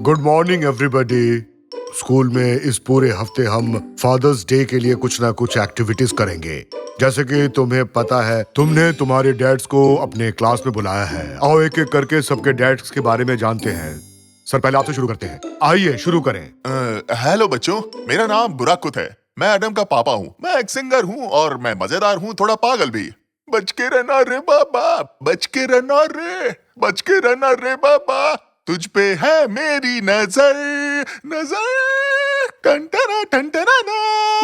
Good morning everybody. School में इस पूरे हफ्ते हम फादर्स डे के लिए कुछ ना कुछ एक्टिविटीज करेंगे। जैसे कि तुम्हें पता है, तुमने तुम्हारे डैड्स को अपने क्लास में बुलाया है। आओ एक एक करके सबके डैड्स के बारे में जानते हैं। सर, पहले आपसे शुरू करते हैं। आइए शुरू करें। हेलो बच्चों, मेरा नाम बुराकुत है। मैं एडम का पापा हूँ। मैं एक सिंगर हूँ और मैं मजेदार हूँ, थोड़ा पागल भी। बच के रहना रे बाबा, बच के रहना रे, बच के रहना रे बाबा, तुझ पे है मेरी नजर, नजर टंटना टंटना ना।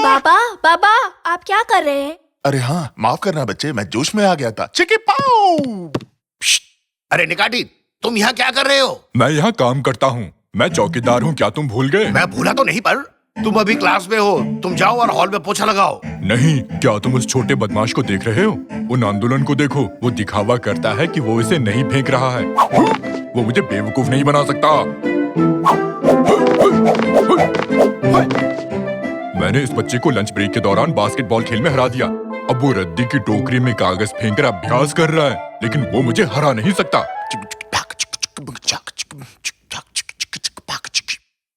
बाबा बाबा, आप क्या कर रहे हैं? अरे हाँ, माफ करना बच्चे, मैं जोश में आ गया था। चिकी पाऊ। अरे निकाटी, तुम यहाँ क्या कर रहे हो? मैं यहाँ काम करता हूँ। मैं चौकीदार हूँ, क्या तुम भूल गए? मैं भूला तो नहीं, पर तुम अभी क्लास में हो। तुम जाओ और हॉल में पोछा लगाओ। नहीं, क्या तुम उस छोटे बदमाश को देख रहे हो? उन आंदोलन को देखो, वो दिखावा करता है कि वो इसे नहीं फेंक रहा है। वो मुझे बेवकूफ नहीं बना सकता। मैंने इस बच्चे को लंच ब्रेक के दौरान बास्केटबॉल खेल में हरा दिया। अब वो रद्दी की टोकरी में कागज फेंककर अभ्यास कर रहा है, लेकिन वो मुझे हरा नहीं सकता।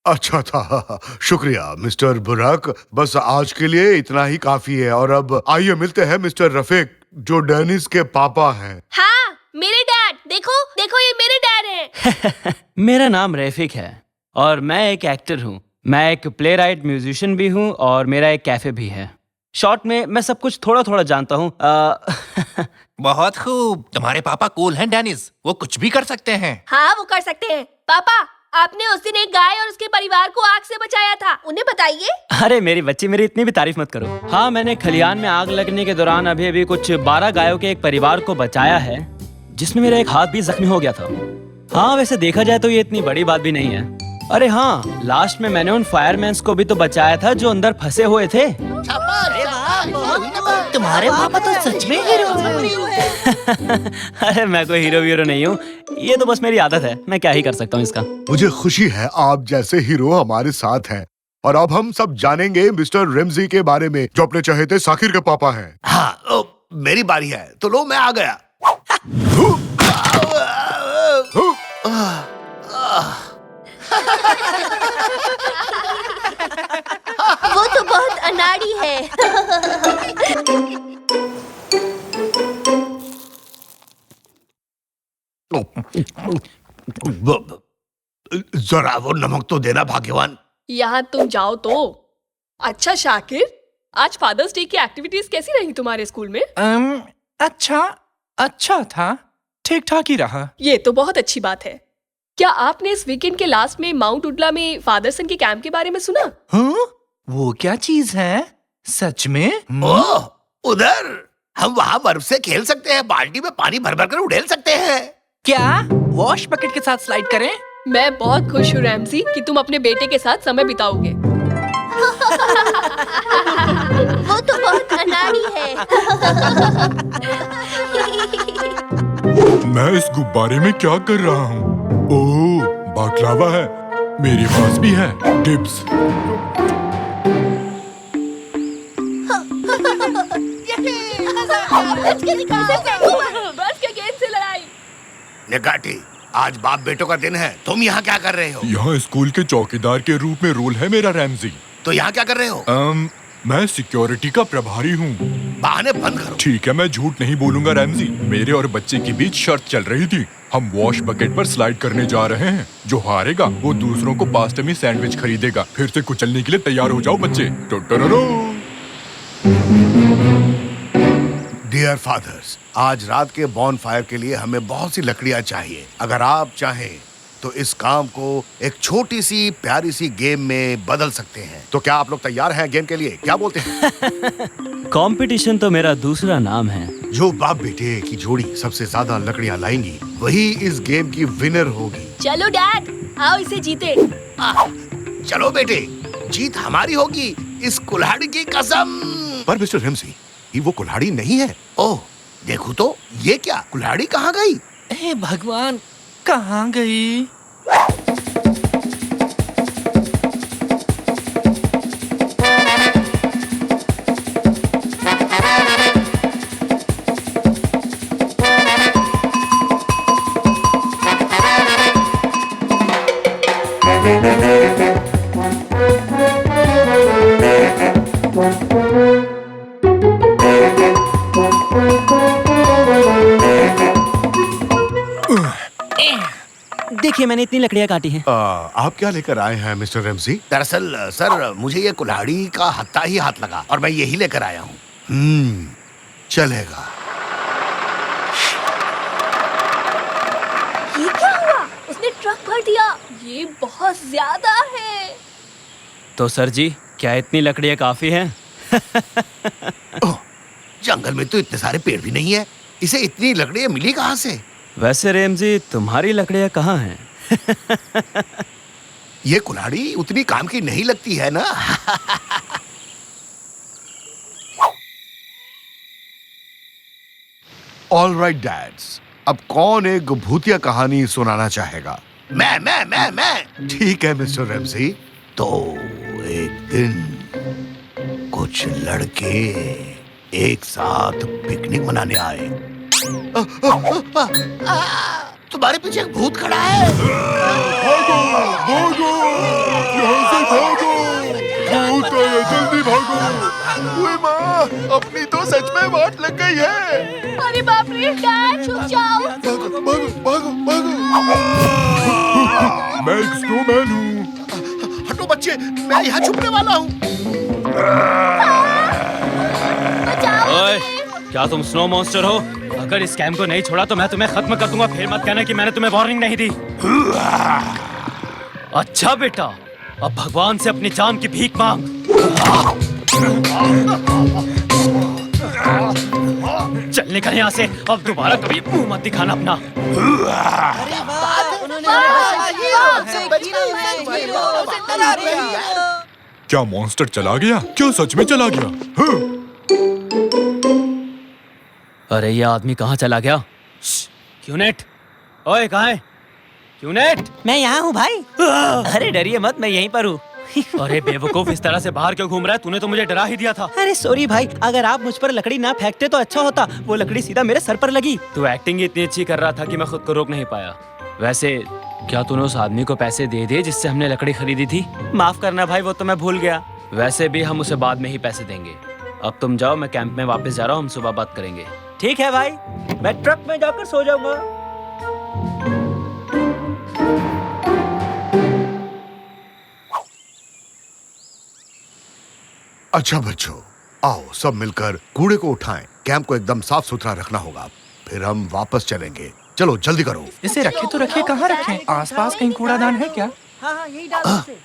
अच्छा था, शुक्रिया मिस्टर बुराक। बस आज के लिए इतना ही काफी है। और अब आइए मिलते हैं मिस्टर रफीक, जो डेनिस के पापा हैं। हाँ, मेरे डैड। देखो देखो, ये मेरे डैड हैं। मेरा नाम रफीक है और मैं एक एक्टर हूँ। मैं एक प्ले राइट म्यूजिशियन भी हूँ और मेरा एक कैफे भी है। शॉर्ट में मैं सब कुछ थोड़ा थोड़ा जानता हूँ। बहुत खूब, तुम्हारे पापा कूल हैं डेनिस, वो कुछ भी कर सकते हैं। हाँ, वो कर सकते हैं। पापा, आपने उस दिन एक गाय और उसके परिवार को आग से बचाया था, उन्हें बताइए। अरे मेरी बच्ची, मेरी इतनी भी तारीफ मत करो। हाँ, मैंने खलियान में आग लगने के दौरान अभी कुछ 12 गायों के एक परिवार को बचाया है, जिसमें मेरा एक हाथ भी जख्मी हो गया था। हाँ, वैसे देखा जाए तो ये इतनी बड़ी बात भी नहीं है। अरे हाँ, लास्ट में मैंने उन फायरमैन्स को भी तो बचाया था जो अंदर फंसे हुए थे। तुम्हारे पापा तो सच में हीरो हैं। अरे मैं कोई हीरो वीरो नहीं हूँ, ये तो बस मेरी आदत है। मैं क्या ही कर सकता हूँ इसका। मुझे खुशी है आप जैसे हीरो हमारे साथ हैं। और अब हम सब जानेंगे मिस्टर रेमजी के बारे में, जो अपने चहेते साकिर के पापा हैं। हाँ, मेरी बारी है, तो लो मैं आ गया। वो तो बहुत अनाड़ी है। जरा वो नमक तो देना भाग्यवान। यहाँ तुम जाओ तो। अच्छा शाकिर, आज फादर्स डे की एक्टिविटीज कैसी रही तुम्हारे स्कूल में? अच्छा था, ठीक ठाक ही रहा। ये तो बहुत अच्छी बात है। क्या आपने इस वीकेंड के लास्ट में माउंट उडला में फादरसन के कैंप के बारे में सुना? हाँ? वो क्या चीज है? सच में? ओह, उधर हम वहाँ बर्फ से खेल सकते हैं, बाल्टी में पानी भर भर कर उड़ेल सकते हैं। क्या वॉश बकेट के साथ स्लाइड करें? मैं बहुत खुश हूँ रैमसी कि तुम अपने बेटे के साथ समय बिताओगे। वो तो बहुत अनाड़ी है। मैं इस गुब्बारे में क्या कर रहा हूँ? ओह, बाकलावा है। मेरे पास भी है टिप्स। बस के गेंद से लड़ाई। निकाटी, आज बाप बेटों का दिन है। तुम यहाँ क्या कर रहे हो? यहाँ स्कूल के चौकीदार के रूप में रोल है मेरा रैमजी। तो यहाँ क्या कर रहे हो? मैं सिक्योरिटी का प्रभारी हूँ। बहाने बंद करो। ठीक है, मैं झूठ नहीं बोलूंगा रैमजी। मेरे और बच्चे के बीच शर्त चल रही थी। हम वॉश बकेट पर स्लाइड करने जा रहे हैं। जो हारेगा वो दूसरों को पास्ता में सैंडविच खरीदेगा। फिर से कुचलने के लिए तैयार हो जाओ बच्चे। डियर फादर्स, आज रात के बॉनफायर के लिए हमें बहुत सी लकड़ियाँ चाहिए। अगर आप चाहें तो इस काम को एक छोटी सी प्यारी सी गेम में बदल सकते हैं। तो क्या आप लोग तैयार हैं गेम के लिए? क्या बोलते हैं? कंपटीशन तो मेरा दूसरा नाम है। जो बाप बेटे की जोड़ी सबसे ज्यादा लकड़ियाँ लाएंगी, वही इस गेम की विनर होगी। चलो डैड, आओ इसे जीते। चलो बेटे, जीत हमारी होगी, इस कुल्हाड़ी की कसम। पर मिस्टर रेमसी, ये वो कुल्हाड़ी नहीं है। ओह, देखो तो, ये क्या कुल्हाड़ी कहाँ गई? हे भगवान, कहाँ गई? देखिए मैंने इतनी लकड़ियां काटी हैं। आप क्या लेकर आए हैं मिस्टर रेमजी? दरअसल सर मुझे ये कुल्हाड़ी का हत्था ही हाथ लगा और मैं यही लेकर आया हूँ। चलेगा। ये क्या हुआ? उसने ट्रक भर दिया। ये बहुत ज्यादा है। तो सर जी क्या इतनी लकड़ियां काफी हैं? जंगल में तो इतने सारे पेड़ भी नहीं है, इसे इतनी लकड़ियां मिली कहाँ से? वैसे रेमजी तुम्हारी लकड़ियां कहाँ हैं? ये कुल्हाड़ी उतनी काम की नहीं लगती है ना। ऑल राइट डैड्स, अब कौन एक भूतिया कहानी सुनाना चाहेगा? मैं। ठीक है मिस्टर रेमजी। तो एक दिन कुछ लड़के एक साथ पिकनिक मनाने आए। तुम्हारे पीछे एक भूत खड़ा है। भागो, भागो, यहाँ से भागो, भूत है, जल्दी भागो। ओए माँ, अपनी तो सच में वाट लग गई है। अरे बाप रे, डैड छुप जाओ। मैं एक स्नोमैन हूँ। हटो बच्चे, मैं यहाँ छुपने वाला हूँ। ओए, क्या तुम स्नो मॉन्स्टर हो? अगर इस कैंप को नहीं छोड़ा तो मैं तुम्हें खत्म कर दूंगा। फिर मत कहना कि मैंने तुम्हें वार्निंग नहीं दी। अच्छा बेटा, अब भगवान से अपनी जान की भीख मांग। चल निकल यहाँ से, अब दोबारा कभी मुंह मत दिखाना अपना। क्या मॉन्स्टर चला गया? क्या सच में चला गया? हाँ। अरे ये आदमी कहाँ चला गया? क्यूनेट, ओए कहाँ है? क्यूनेट, मैं यहाँ हूँ भाई। अरे डरिए मत, मैं यहीं पर हूँ। अरे बेवकूफ, इस तरह से बाहर क्यों घूम रहा है? तूने तो मुझे डरा ही दिया था। अरे सॉरी भाई, अगर आप मुझ पर लकड़ी ना फेंकते तो अच्छा होता। वो लकड़ी सीधा मेरे सर पर लगी। तू एक्टिंग इतनी अच्छी कर रहा था कि मैं खुद को रोक नहीं पाया। वैसे क्या तूने उस आदमी को पैसे दे दिए जिससे हमने लकड़ी खरीदी थी? माफ करना भाई, वो तो मैं भूल गया। वैसे भी हम उसे बाद में ही पैसे देंगे। अब तुम जाओ, मैं कैंप में वापस जा रहा हूँ। हम सुबह बात करेंगे। ठीक है भाई, मैं ट्रक में जाकर सो जाऊंगा। अच्छा बच्चों, आओ सब मिलकर कूड़े को उठाएं। कैंप को एकदम साफ सुथरा रखना होगा, फिर हम वापस चलेंगे। चलो जल्दी करो। इसे रखे तो रखे, कहाँ रखें? आसपास कहीं कूड़ादान है क्या? हाँ, यही डाल दो इसे।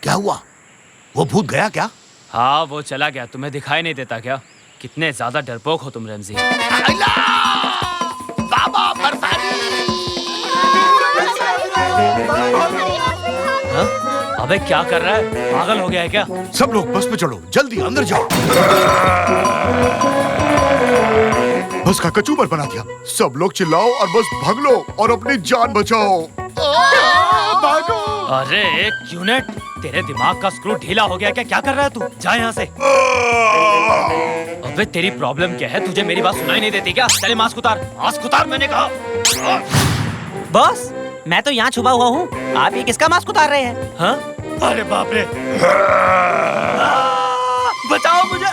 क्या हुआ? वो भूत गया क्या? हाँ वो चला गया। तुम्हें दिखाई नहीं देता क्या? कितने ज्यादा डरपोक हो तुम रेमजी। बाबा बरसानी। हाँ? अबे क्या कर रहा है? पागल हो गया है क्या? सब लोग बस में चढ़ो, जल्दी अंदर जाओ। बस का कचूमर बना दिया। सब लोग चिल्लाओ और बस भाग लो और अपनी जान बचाओ। भागो। अरे क्यूनेट, तेरे दिमाग का स्क्रू ढीला हो गया क्या? क्या कर रहा है तू? जा यहाँ से। अबे तेरी प्रॉब्लम क्या है? तुझे मेरी बात सुनाई नहीं देती क्या? चले मास्क उतार, मास्क उतार मैंने कहा। बॉस, मैं तो यहाँ छुपा हुआ हूँ। आप ये किसका मास्क उतार रहे हैं? हाँ? अरे बाप रे! बचाओ मुझे!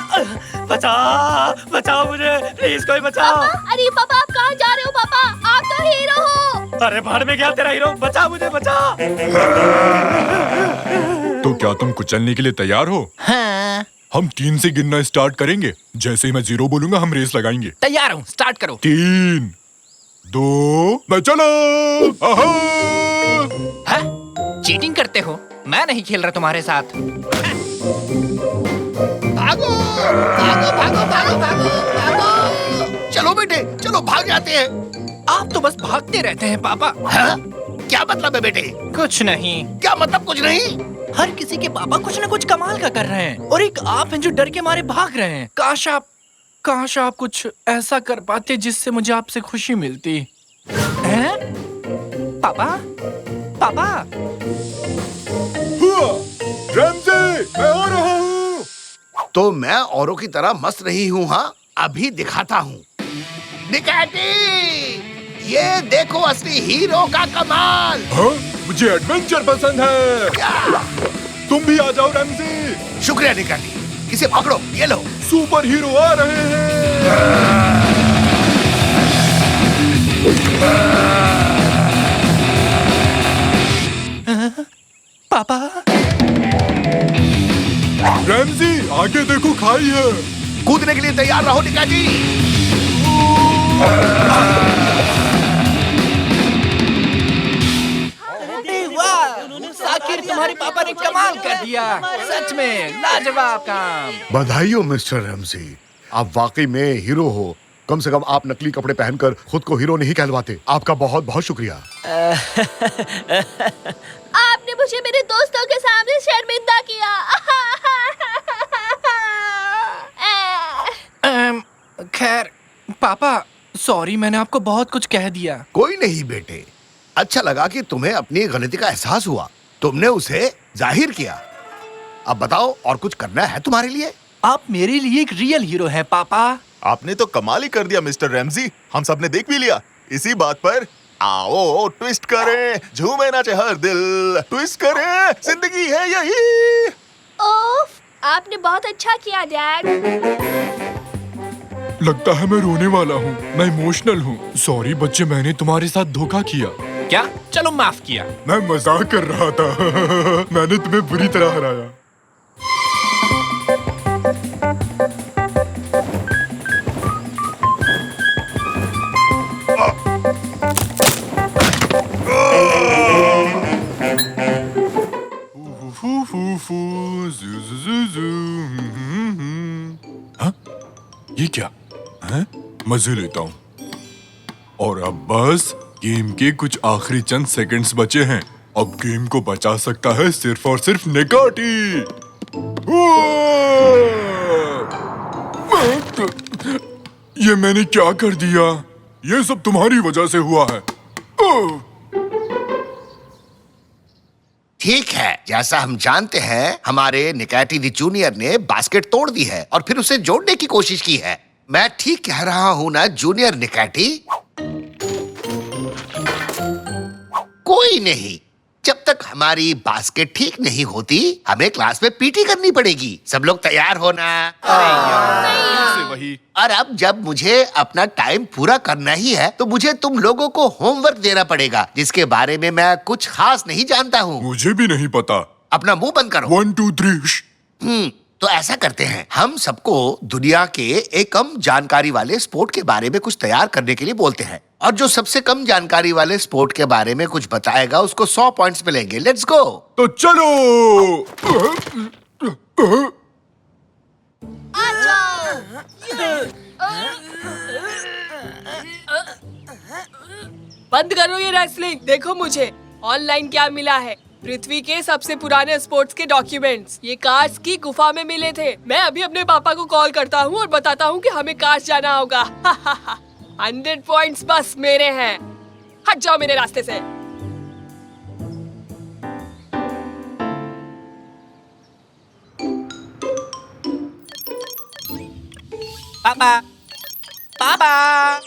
बचाओ मुझे! प्लीज कोई बचाओ! अरे पापा, आप कहाँ जा रहे हो? पापा, आप तो हीरो हो। अरे भाड़ में गया तेरा हीरो! बचा मुझे, बचा! तो क्या तुम कुचलने के लिए तैयार हो? हाँ, हम 3 से गिनना स्टार्ट करेंगे। जैसे ही मैं 0 बोलूंगा हम रेस लगाएंगे। तैयार हूँ, स्टार्ट करो। 3, 2, मैं चला। हाँ? चीटिंग करते हो? मैं नहीं खेल रहा तुम्हारे साथ। भागो, भागो, भागो, भागो, भागो, भागो। चलो बेटे, चलो भाग जाते हैं। आप तो बस भागते रहते हैं पापा। हाँ? क्या मतलब है बेटे? कुछ नहीं। क्या मतलब कुछ नहीं? हर किसी के पापा कुछ न कुछ कमाल का कर रहे हैं और एक आप हैं जो डर के मारे भाग रहे हैं। काश आप कुछ ऐसा कर पाते जिससे मुझे आपसे खुशी मिलती। हैं? पापा? पापा? रेमजी, मैं आ रहा हूँ। तो मैं औरों की तरह मस्त नहीं हूँ। हाँ, अभी दिखाता हूँ। निकैटी, ये देखो असली हीरो का कमाल। हाँ? मुझे एडवेंचर पसंद है। तुम भी आ जाओ रेमजी। शुक्रिया निकैटी, इसे पकड़ो, ये लो। सुपर हीरो आ रहे हैं। पापा। रैमजी आगे देखो, खाई है। कूदने के लिए तैयार रहो निकाटी। शाकिर, तुम्हारे पापा ने कमाल कर दिया, सच में लाजवाब काम। बधाई हो मिस्टर रैमजी, आप वाकई में हीरो हो। कम से कम आप नकली कपड़े पहनकर खुद को हीरो नहीं कहलवाते। आपका बहुत बहुत शुक्रिया। आपने मुझे मेरे दोस्तों के सामने शर्मिंदा किया। खैर पापा, सॉरी, मैंने आपको बहुत कुछ कह दिया। कोई नहीं बेटे, अच्छा लगा कि तुम्हें अपनी गलती का एहसास हुआ, तुमने उसे जाहिर किया। अब बताओ, और कुछ करना है तुम्हारे लिए? आप मेरे लिए एक रियल हीरो हैं पापा। आपने तो कमाल ही कर दिया मिस्टर रैमजी, हम सब ने देख भी लिया। इसी बात पर आओ ट्विस्ट करें, झूमे नाचे हर दिल, ट्विस्ट करें, जिंदगी है यही। ओफ, आपने बहुत अच्छा किया डैड। लगता है मैं रोने वाला हूँ, मैं इमोशनल हूँ। सॉरी बच्चे, मैंने तुम्हारे साथ धोखा किया। क्या? चलो माफ किया। मैं मजाक कर रहा था। मैंने तुम्हें बुरी तरह हराया। हाँ? ये क्या है? मजे लेता हूँ। और अब बस गेम के कुछ आखिरी चंद सेकंड्स बचे हैं। अब गेम को बचा सकता है सिर्फ और सिर्फ निकाटी। ये मैंने क्या कर दिया? ये सब तुम्हारी वजह से हुआ है। ठीक है, जैसा हम जानते हैं, हमारे निकाटी दी जूनियर ने बास्केट तोड़ दी है और फिर उसे जोड़ने की कोशिश की है। मैं ठीक कह रहा हूँ ना जूनियर निकाटी? कोई नहीं, जब तक हमारी बास्केट ठीक नहीं होती, हमें क्लास में पीटी करनी पड़ेगी। सब लोग तैयार हो ना? वही। और अब जब मुझे अपना टाइम पूरा करना ही है, तो मुझे तुम लोगों को होमवर्क देना पड़ेगा, जिसके बारे में मैं कुछ खास नहीं जानता हूँ। मुझे भी नहीं पता। अपना मुंह बंद करो। 1 2 3। तो ऐसा करते हैं, हम सबको दुनिया के एक कम जानकारी वाले स्पोर्ट के बारे में कुछ तैयार करने के लिए बोलते हैं, और जो सबसे कम जानकारी वाले स्पोर्ट के बारे में कुछ बताएगा उसको 100 पॉइंट्स मिलेंगे। Let's go. तो चलो। बंद करो ये रेसलिंग। देखो मुझे ऑनलाइन क्या मिला है। पृथ्वी के सबसे पुराने स्पोर्ट्स के डॉक्यूमेंट्स ये कार्स की गुफा में मिले थे। मैं अभी अपने पापा को कॉल करता हूँ और बताता हूँ कि हमें कार्स जाना होगा। 100 पॉइंट्स बस मेरे हैं। हट जाओ मेरे रास्ते से। पापा, पापा,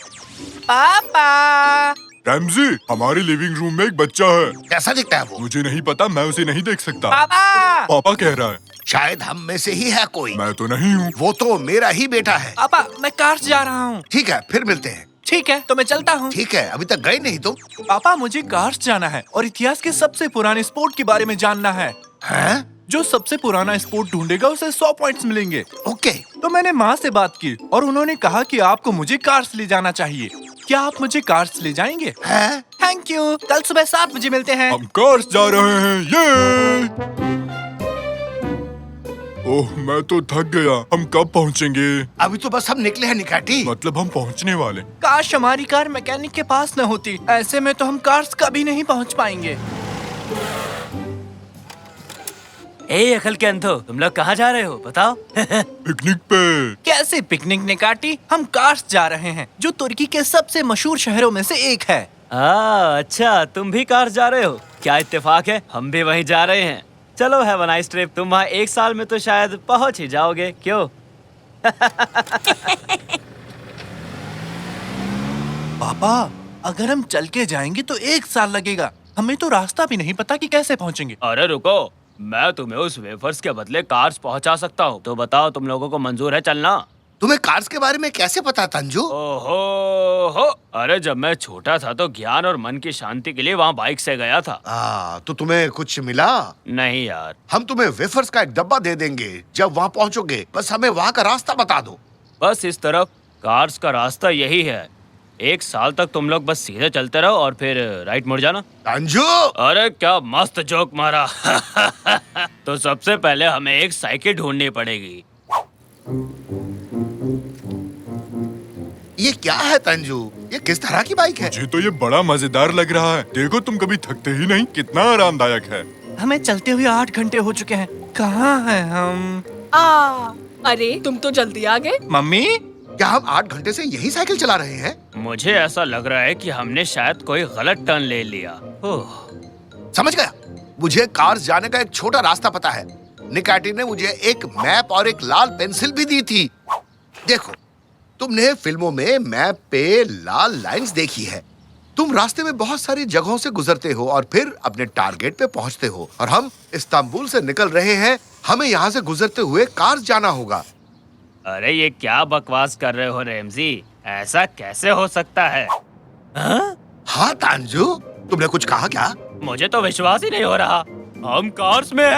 पापा। रैमजी, हमारे लिविंग रूम में एक बच्चा है। कैसा दिखता है वो? मुझे नहीं पता, मैं उसे नहीं देख सकता। पापा। पापा कह रहा है। शायद हम में से ही है कोई। मैं तो नहीं हूँ। वो तो मेरा ही बेटा है। पापा, मैं कार्स जा रहा हूँ। ठीक है, फिर मिलते हैं। ठीक है, तो मैं चलता हूँ। ठीक है, अभी तक गए नहीं तुम? पापा, मुझे कार्स जाना है और इतिहास के सबसे पुराने स्पोर्ट के बारे में जानना है। हैं? जो सबसे पुराना स्पोर्ट ढूंढेगा उसे 100 पॉइंट्स मिलेंगे। ओके। तो मैंने माँ से बात की और उन्होंने कहा कि आपको मुझे कार्स ले जाना चाहिए। क्या आप मुझे कार्स ले जाएंगे? हैं? Thank you. कल सुबह 7 बजे मिलते हैं। हम कार्स जा रहे हैं। ये ओह, मैं तो थक गया। हम कब पहुँचेंगे? अभी तो बस हम निकले हैं निकाटी। मतलब हम पहुँचने वाले। काश हमारी कार मैकेनिक के पास न होती। ऐसे में तो हम कार्स कभी नहीं पहुँच पाएंगे। ए अकल के अंधो, तुम लोग कहाँ जा रहे हो बताओ? पिकनिक पे। कैसे पिकनिक निकाटी? हम कार्स जा रहे हैं, जो तुर्की के सबसे मशहूर शहरों में से एक है। अच्छा, तुम भी कार्स जा रहे हो? क्या इत्तेफाक है, हम भी वहीं जा रहे हैं। चलो हैव अ नाइस ट्रिप। तुम वहाँ 1 साल में तो शायद पहुँच ही जाओगे, क्यों? पापा, अगर हम चल के जाएंगे तो 1 साल लगेगा। हमें तो रास्ता भी नहीं पता कि कैसे पहुँचेंगे। अरे रुको, मैं तुम्हें उस वेफर्स के बदले कार्स पहुंचा सकता हूँ। तो बताओ, तुम लोगों को मंजूर है चलना? तुम्हें कार्स के बारे में कैसे पता तंजू? ओहो हो, अरे जब मैं छोटा था तो ज्ञान और मन की शांति के लिए वहाँ बाइक से गया था। तो तुम्हें कुछ मिला? नहीं यार। हम तुम्हें वेफर्स का एक डब्बा दे देंगे जब वहाँ पहुँचोगे। बस हमें वहाँ का रास्ता बता दो। बस इस तरफ कार्स का रास्ता यही है। 1 साल तक तुम लोग बस सीधे चलते रहो और फिर राइट मुड़ जाना। तंजू! अरे क्या मस्त जोक मारा। तो सबसे पहले हमें एक साइकिल ढूंढनी पड़ेगी। ये क्या है तंजू? ये किस तरह की बाइक है? मुझे तो ये बड़ा मजेदार लग रहा है। देखो तुम कभी थकते ही नहीं, कितना आरामदायक है। हमें चलते हुए 8 घंटे हो चुके हैं। कहाँ हैं हम? अरे तुम तो जल्दी आ गए। मम्मी, क्या हम 8 घंटे से यही साइकिल चला रहे हैं? मुझे ऐसा लग रहा है कि हमने शायद कोई गलत टर्न ले लिया। समझ गया। मुझे कार्स जाने का एक छोटा रास्ता पता है। निकाटी ने मुझे एक मैप और एक लाल पेंसिल भी दी थी। देखो, तुमने फिल्मों में मैप पे लाल लाइंस देखी है। तुम रास्ते में बहुत सारी जगहों से गुजरते हो और फिर अपने टारगेट पे पहुंचते हो। और हम इस्तांबुल से निकल रहे हैं। हमें यहाँ से गुजरते हुए कार्स जाना होगा। अरे ये क्या बकवास कर रहे हो रैमजी? ऐसा कैसे हो सकता है? हाँ तांजू, तुमने कुछ कहा क्या? मुझे तो विश्वास ही नहीं हो रहा। हम कार्स में हैं।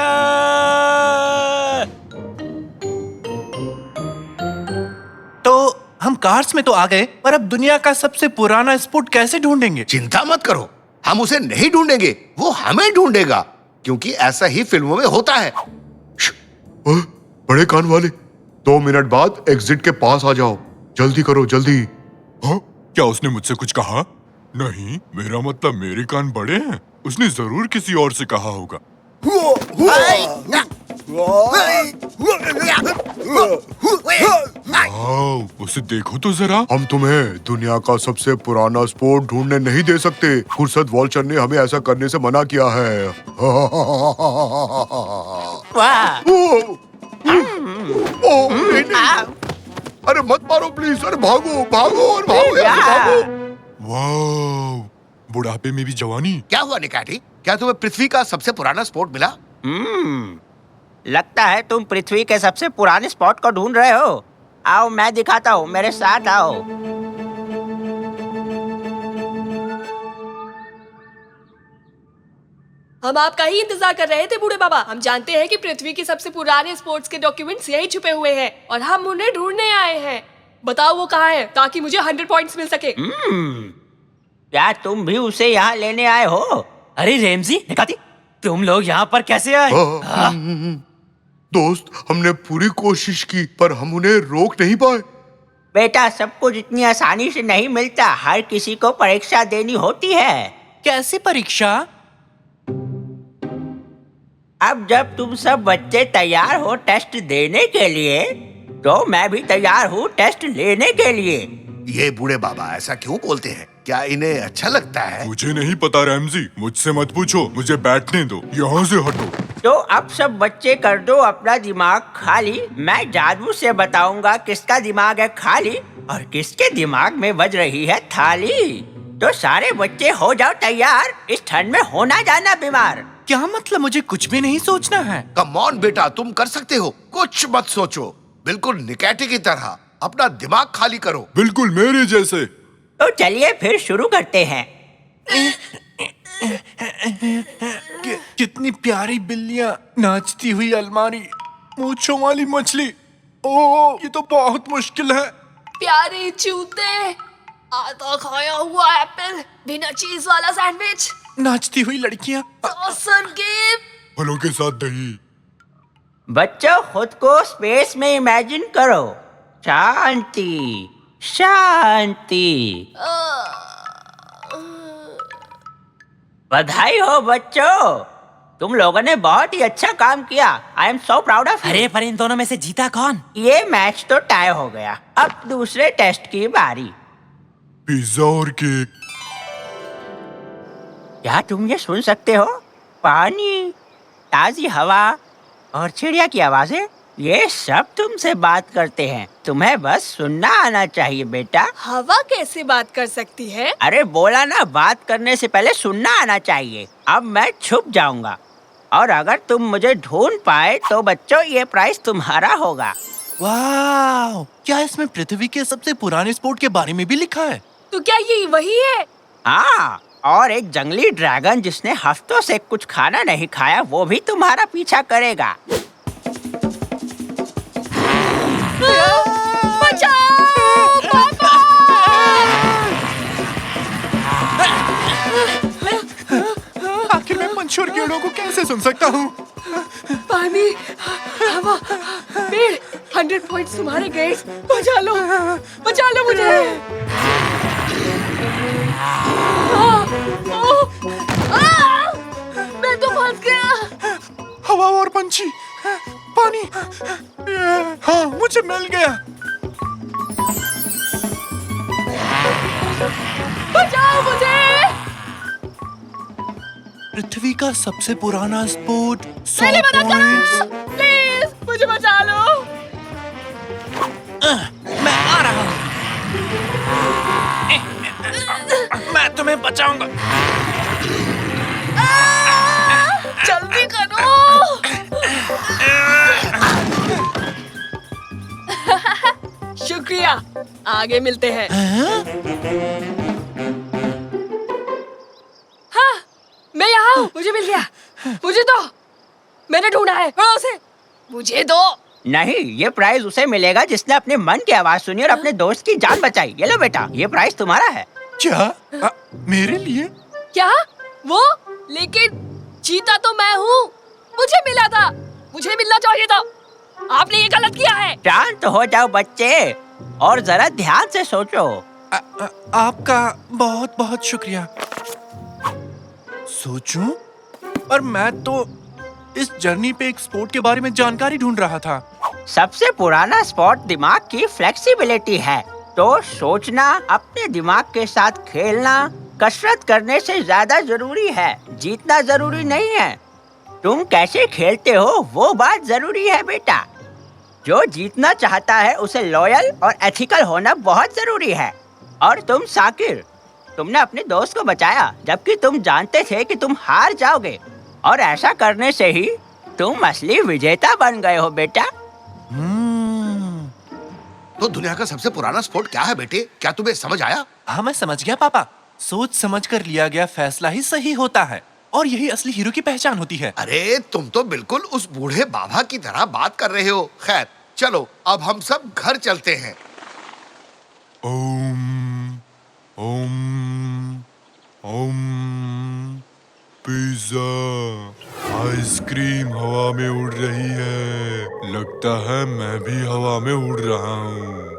तो हम कार्स में तो आ गए, पर अब दुनिया का सबसे पुराना स्पोर्ट कैसे ढूंढेंगे? चिंता मत करो, हम उसे नहीं ढूंढेंगे, वो हमें ढूंढेगा। क्योंकि ऐसा ही फिल्मों में होता है। बड़े कान वाले, 2 मिनट बाद एग्जिट के पास आ जाओ। जल्दी करो, जल्दी। हाँ? क्या उसने मुझसे कुछ कहा? नहीं, मेरा मतलब मेरे कान बड़े हैं। उसने जरूर किसी और से कहा होगा। उसे देखो तो जरा। हम तुम्हें दुनिया का सबसे पुराना स्पोर्ट ढूंढने नहीं दे सकते। खुर्सद वॉल्चर ने हमें ऐसा करने से मना किया है। वाह! नहीं। अरे मत मारो प्लीज। अरे भागो भागो और भागो यार, भागो। वाह, बुढ़ापे में भी जवानी। क्या हुआ निकाटी? क्या तुम्हें पृथ्वी का सबसे पुराना स्पोर्ट मिला? लगता है तुम पृथ्वी के सबसे पुराने स्पॉट को ढूंढ रहे हो। आओ मैं दिखाता हूँ, मेरे साथ आओ। हम आपका ही इंतजार कर रहे थे बूढ़े बाबा। हम जानते हैं कि पृथ्वी के सबसे पुराने स्पोर्ट्स के डॉक्यूमेंट्स यही छुपे हुए हैं और हम उन्हें ढूंढने आए हैं। बताओ वो कहाँ है, ताकि मुझे 100 पॉइंट्स मिल सके। क्या तुम भी उसे यहाँ लेने आए हो? अरे रेमजी, निकाती, तुम लोग यहाँ पर कैसे आए? दोस्त, हमने पूरी कोशिश की पर हम उन्हें रोक नहीं पाए। बेटा, सब कुछ इतनी आसानी से नहीं मिलता। हर किसी को परीक्षा देनी होती है। कैसे परीक्षा? अब जब तुम सब बच्चे तैयार हो टेस्ट देने के लिए, तो मैं भी तैयार हूँ टेस्ट लेने के लिए। ये बूढ़े बाबा ऐसा क्यों बोलते हैं? क्या इन्हें अच्छा लगता है? मुझे नहीं पता रैमजी, मुझसे मत पूछो। मुझे बैठने दो, यहाँ से हटो। तो अब सब बच्चे कर दो अपना दिमाग खाली। मैं जादू से बताऊंगा किसका दिमाग है खाली और किसके दिमाग में बज रही है थाली। तो सारे बच्चे हो जाओ तैयार, इस ठंड में होना जाना बीमार। क्या मतलब? मुझे कुछ भी नहीं सोचना है। कम ऑन बेटा, तुम कर सकते हो। कुछ मत सोचो, बिल्कुल निकाटी की तरह अपना दिमाग खाली करो। बिल्कुल मेरे जैसे। तो चलिए फिर शुरू करते हैं। कितनी प्यारी बिल्लियाँ, नाचती हुई अलमारी, मूंछों वाली मछली। ओह, ये तो बहुत मुश्किल है। प्यारे जूते, आधा खाया हुआ एप्पल, बिना चीज वाला सैंडविच, नाचती हुई लड़कियाँ। Awesome game. फलों के साथ दही। बच्चों, खुद को स्पेस में इमेजिन करो। शांति शांति। बधाई हो बच्चों, तुम लोगों ने बहुत ही अच्छा काम किया। I am so proud of. अरे पर इन दोनों में से जीता कौन? ये मैच तो टाई हो गया। अब दूसरे टेस्ट की बारी। पिज्जा और केक। क्या तुम ये सुन सकते हो? पानी, ताजी हवा और चिड़िया की आवाजें, ये सब तुमसे बात करते हैं। तुम्हें बस सुनना आना चाहिए बेटा। हवा कैसे बात कर सकती है? अरे बोला ना, बात करने से पहले सुनना आना चाहिए। अब मैं छुप जाऊंगा और अगर तुम मुझे ढूंढ पाए तो बच्चों ये प्राइस तुम्हारा होगा। वाह! क्या इसमें पृथ्वी के सबसे पुराने स्पोर्ट के बारे में भी लिखा है? तो क्या ये वही है? हाँ, और एक जंगली ड्रैगन जिसने हफ्तों से कुछ खाना नहीं खाया वो भी तुम्हारा पीछा करेगा। बचाओ पापा! आखिर मैं पंछी और कीड़ों को कैसे सुन सकता हूँ? पानी, हवा, पेड़, 100 पॉइंट्स तुम्हारे गाइस। बचा लो मुझे। मैं तो फंस गया। हवा और पंछी, पानी, हाँ मुझे मिल गया। बचाओ मुझे। पृथ्वी का सबसे पुराना स्पोर्ट 100 पहले मदद पॉइंट्स। करो, प्लीज मुझे बचा लो। मैं आ रहा हूँ। मैं तुम्हें बचाऊंगा। जल्दी करो। शुक्रिया, आगे मिलते हैं। हाँ, मैं यहाँ हूँ। मुझे मिल गया। मुझे दो। मैंने ढूंढा है। करो उसे। मुझे दो। नहीं, ये प्राइज उसे मिलेगा जिसने अपने मन की आवाज सुनी और अपने दोस्त की जान बचाई। ये लो बेटा, ये प्राइज तुम्हारा है। क्या? मेरे लिए? क्या? वो? लेकिन जीता तो मैं हूँ। मुझे मिला था। मुझे मिलना चाहिए था। आपने ये गलत किया है। शांत हो जाओ बच्चे और जरा ध्यान से सोचो। आपका बहुत बहुत शुक्रिया। सोचूं? और मैं तो इस जर्नी पे एक स्पोर्ट के बारे में जानकारी ढूंढ रहा था। सबसे पुराना स्पॉट दिमाग की फ्लेक्सिबिलिटी है, तो सोचना, अपने दिमाग के साथ खेलना कसरत करने से ज्यादा जरूरी है। जीतना जरूरी नहीं है, तुम कैसे खेलते हो वो बात जरूरी है बेटा। जो जीतना चाहता है उसे लॉयल और एथिकल होना बहुत जरूरी है। और तुम साकिर, तुमने अपने दोस्त को बचाया जबकि तुम जानते थे कि तुम हार जाओगे, और ऐसा करने से ही तुम असली विजेता बन गए हो बेटा। तो दुनिया का सबसे पुराना स्पोर्ट क्या है बेटे? क्या तुम्हें समझ आया? हाँ, मैं समझ गया पापा। सोच समझ कर लिया गया फैसला ही सही होता है, और यही असली हीरो की पहचान होती है। अरे तुम तो बिल्कुल उस बूढ़े बाबा की तरह बात कर रहे हो। खैर चलो, अब हम सब घर चलते हैं। ओम ओम ओम। पिज्जा, आइसक्रीम हवा में उड़ रही है। लगता है मैं भी हवा में उड़ रहा हूँ।